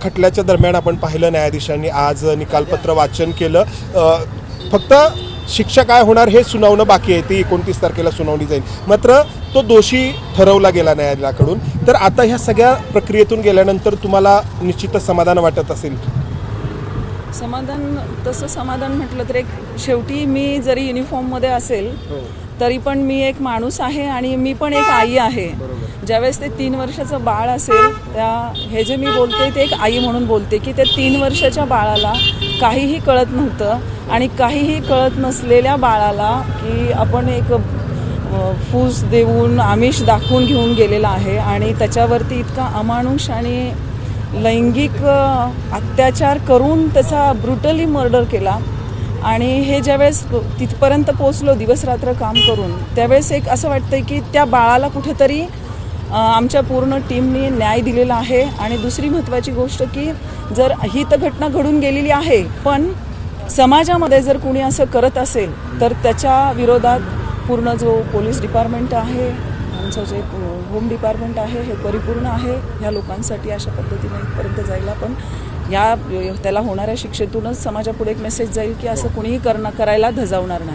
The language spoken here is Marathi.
खटल्याच्या दरम्यान आपण पाहिलं न्यायाधीशांनी आज निकालपत्र वाचन केलं. फक्त शिक्षा काय होणार हे सुनावणं बाकी आहे, ती 29 तारखेला सुनावणी जाईल. मात्र तो दोषी ठरवला गेला न्यायालयाकडून. तर आता ह्या सगळ्या प्रक्रियेतून गेल्यानंतर तुम्हाला निश्चितच समाधान वाटत असेल? समाधान, तसं समाधान म्हटलं तर एक शेवटी मी जरी युनिफॉर्ममध्ये असेल तरी पण मी एक माणूस आहे आणि मी पण एक आई आहे. ज्यावेळेस ते 3 वर्षाचं बाळ असेल, हे जे मी बोलते ते एक आई म्हणून बोलते की ते 3 वर्षाच्या बाळाला काहीही कळत नव्हतं आणि काहीही कळत नसलेल्या बाळाला की आपण एक फूस देऊन आमिष दाखवून घेऊन गेलेला आहे आणि त्याच्यावरती इतका अमानुष आणि लैंगिक अत्याचार करून त्याचा ब्रुटली मर्डर केला. आणि हे ज्यावेळेस तिथपर्यंत पोचलो दिवसरात्र काम करून, त्यावेळेस एक असं वाटतंय की त्या बाळाला कुठेतरी आमच्या पूर्ण टीमने न्याय दिलेला आहे. आणि दुसरी महत्त्वाची गोष्ट की जर ही तर घटना घडून गेलेली आहे, पण समाजामध्ये जर कुणी असं करत असेल तर त्याच्या विरोधात पूर्ण जो पोलीस डिपार्टमेंट आहे, आमचं जे होम डिपार्टमेंट आहे, हे परिपूर्ण आहे ह्या लोकांसाठी अशा पद्धतीने इथपर्यंत जायला. पण त्याला होणाऱ्या शिक्षेतूनच समाजापुढे एक मेसेज जाईल की असं कुणीही करायला धजावणार नाही.